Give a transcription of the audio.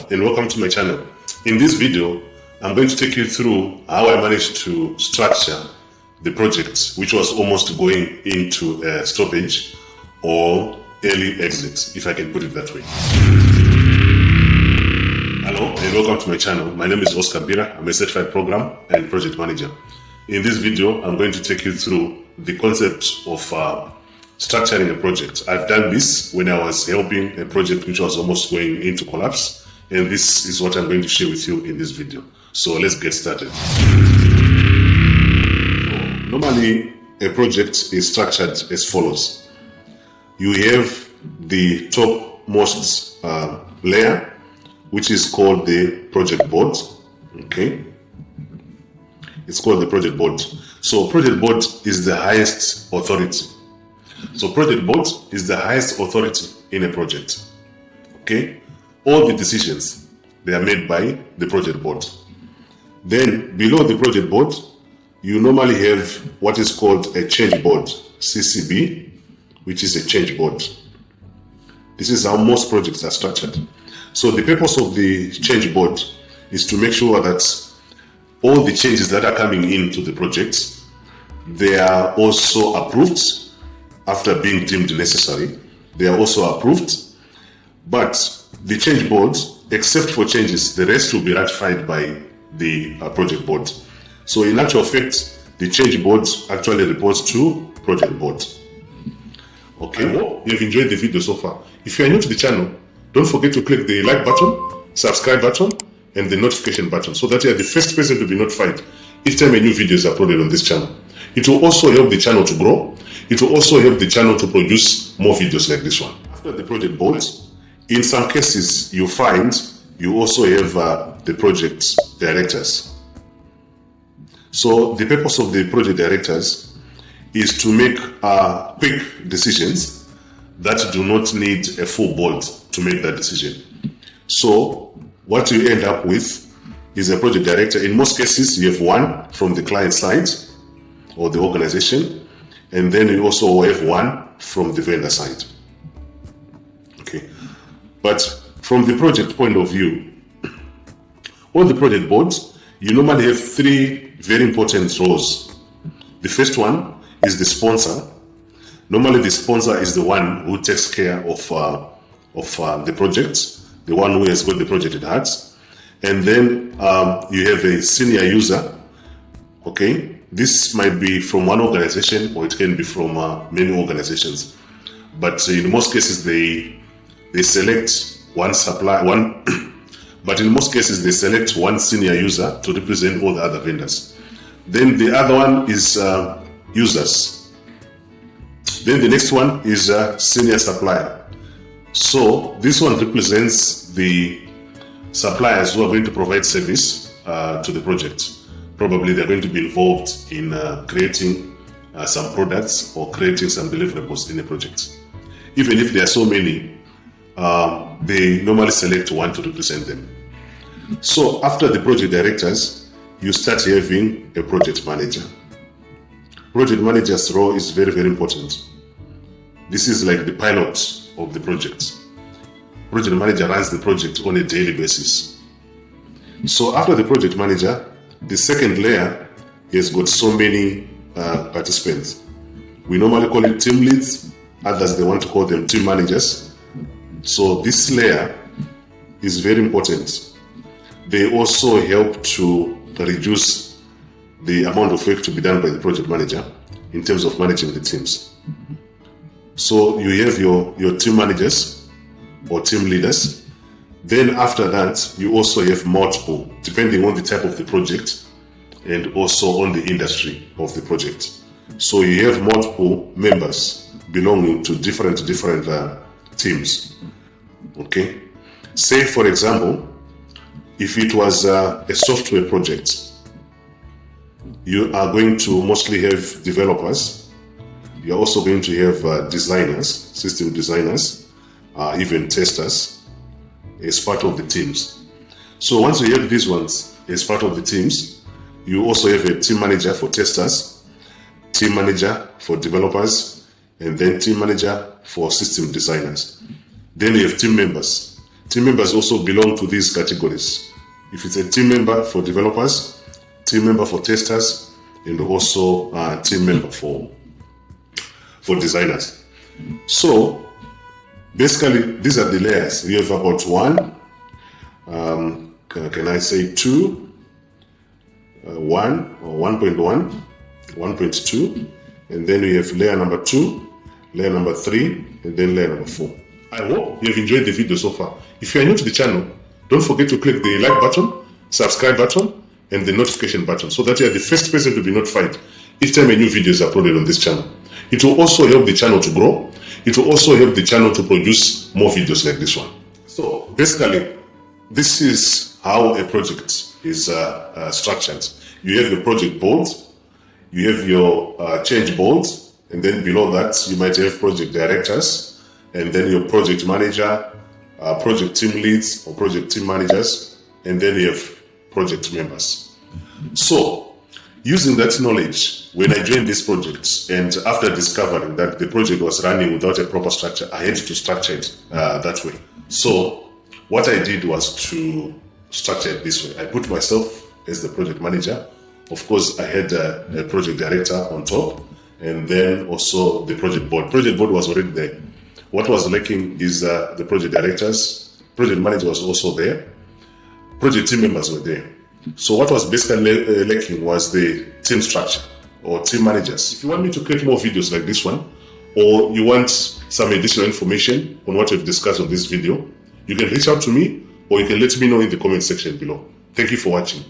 and welcome to my channel. In this video, I'm going to take you through how I managed to structure the project, which was almost going into a stoppage or early exit, if I can put it that way. Hello and welcome to my channel. My name is Oscar Bira. I'm a certified program and project manager. In this video, I'm going to take you through the concept of structuring a project. I've done this when I was helping a project which was almost going into collapse, and this is what I'm going to share with you in this video. So let's get started. Normally, a project is structured as follows. You have the topmost layer, which is called the project board. Okay, it's called the project board. So project board is the highest authority. So project board is the highest authority in a project. Okay, all the decisions, they are made by the project board. Then below the project board, you normally have what is called a change board, CCB, which is a change board. This is how most projects are structured. So the purpose of the change board is to make sure that all the changes that are coming into the project, they are also approved after being deemed necessary. They are also approved, but the change board, except for changes, the rest will be ratified by the project board. So in actual fact, the change board actually reports to project board. Okay, I hope you've enjoyed the video so far. If you are new to the channel, don't forget to click the like button, subscribe button, and the notification button so that you are the first person to be notified each time a new video is uploaded on this channel. It will also help the channel to grow. It will also help the channel to produce more videos like this one. After the project board, in some cases you find you also have the project directors. So the purpose of the project directors is to make quick decisions that do not need a full board to make that decision. So what you end up with is a project director. In most cases, you have one from the client side or the organization, and then you also have one from the vendor side. Okay, but from the project point of view, on the project boards, you normally have three very important roles. The first one is the sponsor. Normally, the sponsor is the one who takes care of the project, the one who has got the project at heart. And then you have a senior user. Okay, this might be from one organization or it can be from many organizations. But in most cases, they select one supplier, but in most cases, they select one senior user to represent all the other vendors. Then the other one is users. Then the next one is senior supplier. So this one represents the suppliers who are going to provide service to the project. Probably they're going to be involved in creating some products or creating some deliverables in a project. Even if there are so many, they normally select one to represent them. So after the project directors, you start having a project manager. Project manager's role is very, very important. This is like the pilot of the project. Project manager runs the project on a daily basis. So after the project manager, the second layer has got so many participants. We normally call it team leads. Others, they want to call them team managers. So this layer is very important. They also help to reduce the amount of work to be done by the project manager in terms of managing the teams. So you have your team managers or team leaders. Then after that, you also have multiple, depending on the type of the project and also on the industry of the project. So you have multiple members belonging to different teams. Okay. Say for example, if it was a software project, you are going to mostly have developers. You are also going to have designers, system designers, even testers as part of the teams. So once you have these ones as part of the teams, you also have a team manager for testers, team manager for developers, and then team manager for system designers. Then you have team members. Team members also belong to these categories. If it's a team member for developers, team member for testers, and also a team member for designers. So basically, these are the layers. We have about 1, can I say 2, 1 or 1.1, 1.2, and then we have layer number 2, layer number 3, and then layer number 4. I hope you have enjoyed the video so far. If you are new to the channel, don't forget to click the like button, subscribe button, and the notification button so that you are the first person to be notified each time a new video is uploaded on this channel. It will also help the channel to grow. It will also help the channel to produce more videos like this one. So basically, this is how a project is structured. You have your project board, you have your change board, and then below that you might have project directors, and then your project manager, project team leads or project team managers, and then you have project members. So using that knowledge, when I joined this project and after discovering that the project was running without a proper structure, I had to structure it that way. So what I did was to structure it this way. I put myself as the project manager. Of course, I had a project director on top, and then also the project board. Project board was already there. What was lacking is the project directors. Project manager was also there. Project team members were there. So what was basically lacking was the team structure or team managers. If you want me to create more videos like this one, or you want some additional information on what we've discussed on this video, you can reach out to me, or you can let me know in the comment section below. Thank you for watching.